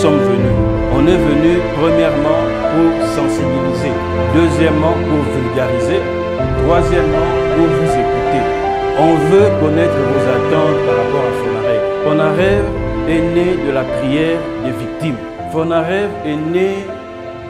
sommes venus? On est venus premièrement pour sensibiliser, deuxièmement pour vulgariser, troisièmement pour vous écouter. On veut connaître vos attentes par rapport à FONAREV. FONAREV est né de la prière des victimes. FONAREV est né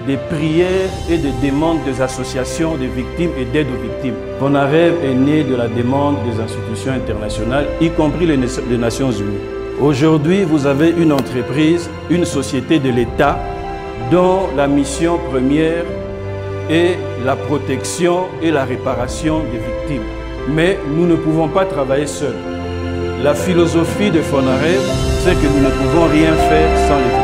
des prières et des demandes des associations de victimes et d'aide aux victimes. FONAREV est né de la demande des institutions internationales, y compris les Nations Unies. Aujourd'hui, vous avez une entreprise, une société de l'État dont la mission première est la protection et la réparation des victimes. Mais nous ne pouvons pas travailler seuls. La philosophie de FONAREV, c'est que nous ne pouvons rien faire sans les victimes.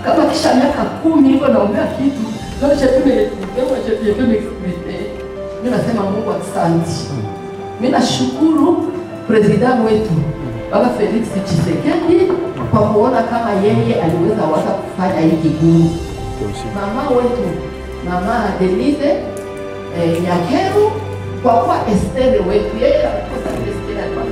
Kama kisha miaka 10 niko naombea kitu, leo je peux m'exprimer. Mimi nasema Mungu asante. Mimi nashukuru president wetu Baba Felix Tshisekedi kwa kuona kama yeye aliweza kufanya hiki kigumu. Mama wetu, Mama Denise Nyakeru kwa kuwa Esther wetu, yeye alikosa Esther alikuwa.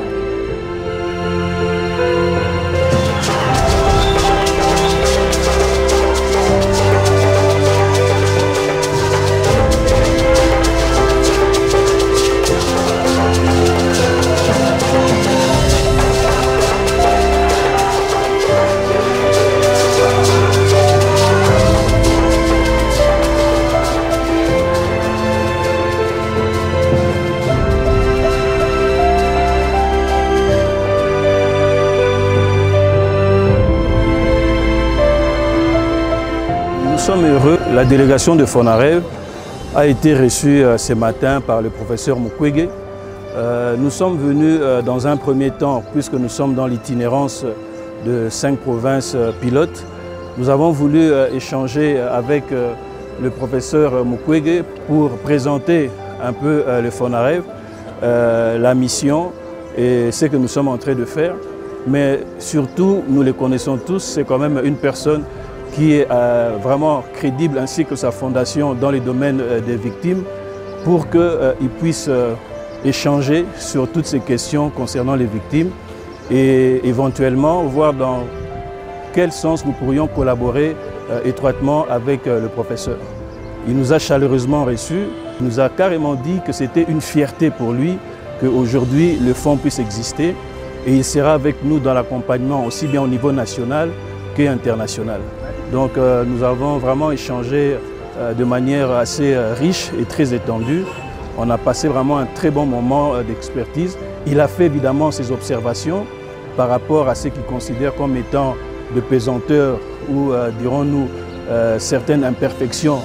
Nous sommes heureux. La délégation de FONAREV a été reçue ce matin par le professeur Mukwege. Nous sommes venus dans un premier temps, puisque nous sommes dans l'itinérance de 5 provinces pilotes. Nous avons voulu échanger avec le professeur Mukwege pour présenter un peu le FONAREV, la mission et ce que nous sommes en train de faire. Mais surtout, nous les connaissons tous, c'est quand même une personne qui est vraiment crédible, ainsi que sa fondation dans les domaines des victimes, pour qu'ils puissent échanger sur toutes ces questions concernant les victimes et éventuellement voir dans quel sens nous pourrions collaborer étroitement avec le professeur. Il nous a chaleureusement reçus, il nous a carrément dit que c'était une fierté pour lui qu'aujourd'hui le fonds puisse exister et il sera avec nous dans l'accompagnement aussi bien au niveau national qu'international. Donc nous avons vraiment échangé de manière assez riche et très étendue. On a passé vraiment un très bon moment d'expertise. Il a fait évidemment ses observations par rapport à ce qu'il considère comme étant de pesanteur ou dirons-nous certaines imperfections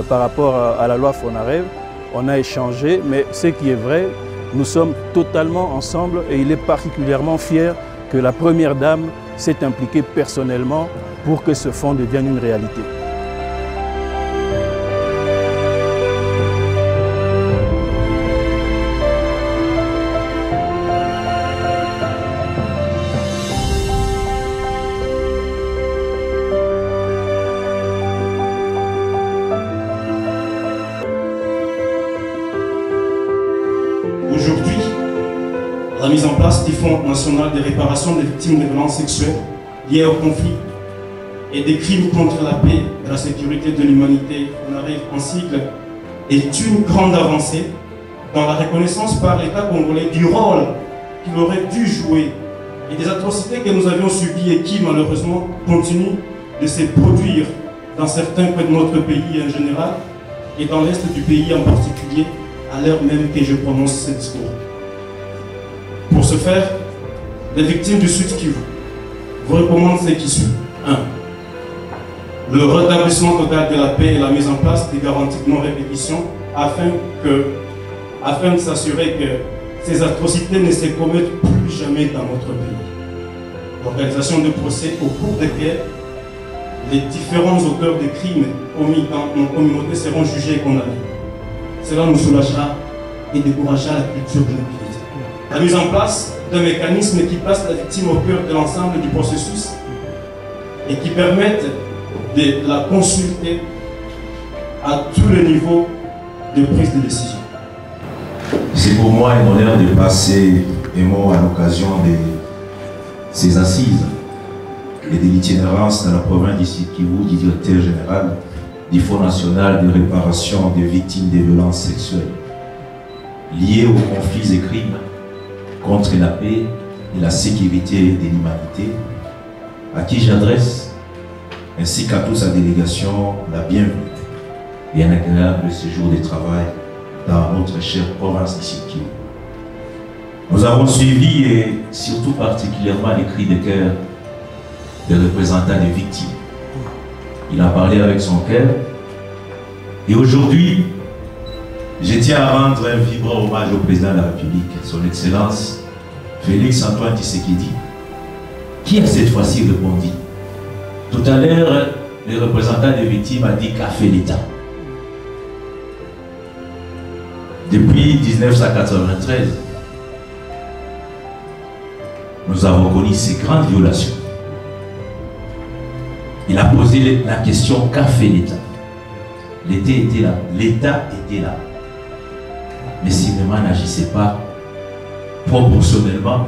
par rapport à la loi FONAREV. On a échangé, mais ce qui est vrai, nous sommes totalement ensemble et il est particulièrement fier que la Première Dame s'est impliquée personnellement pour que ce fonds devienne une réalité. Aujourd'hui, la mise en place du Fonds national de réparation des victimes de violences sexuelles liées au conflit et des crimes contre la paix et la sécurité de l'humanité, FONAREV en sigle, est une grande avancée dans la reconnaissance par l'État congolais du rôle qu'il aurait dû jouer et des atrocités que nous avions subies et qui malheureusement continuent de se produire dans certains coins de notre pays en général et dans l'Est du pays en particulier, à l'heure même que je prononce ce discours. Pour ce faire, les victimes du Sud Kivu vous recommandent ce qui suit. 1. Le rétablissement total de la paix et la mise en place des garanties de non-répétition afin de s'assurer que ces atrocités ne se commettent plus jamais dans notre pays. L'organisation de procès au cours desquels les différents auteurs de crimes commis dans nos communautés seront jugés et condamnés. Cela nous soulagera et découragera la culture de l'impunité. La mise en place d'un mécanisme qui place la victime au cœur de l'ensemble du processus et qui permette de la consulter à tous les niveaux de prise de décision. C'est pour moi un honneur de passer un mot à l'occasion de ces assises et de l'itinérance dans la province du Sud Kivu du directeur général du Fonds national de réparation des victimes de violences sexuelles liées aux conflits et crimes contre la paix et la sécurité de l'humanité, à qui j'adresse, ainsi qu'à toute sa délégation, la bienvenue et un agréable séjour de travail dans notre chère province du Sud Kivu. Nous avons suivi et surtout particulièrement les cris de cœur des représentants des victimes. Il a parlé avec son cœur et aujourd'hui, je tiens à rendre un vibrant hommage au président de la République, son Excellence Félix Antoine Tshisekedi, qui a cette fois-ci répondu. Tout à l'heure, le représentant des victimes a dit qu'a fait l'État. Depuis 1993, nous avons connu ces grandes violations. Il a posé la question qu'a fait l'État. L'État était là, l'État était là. Mais cinéma n'agissait pas proportionnellement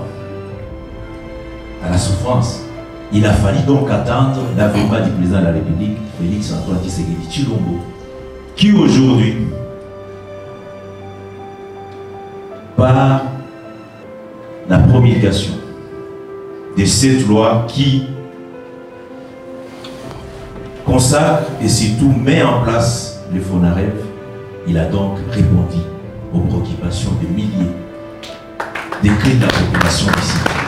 à la souffrance. Il a fallu donc attendre l'avènement du président de la République, Félix Antoine Tshisekedi Tshilombo, qui aujourd'hui, par la promulgation de cette loi qui consacre et surtout met en place le FONAREV, il a donc répondu aux préoccupations de milliers des cris de la population ici.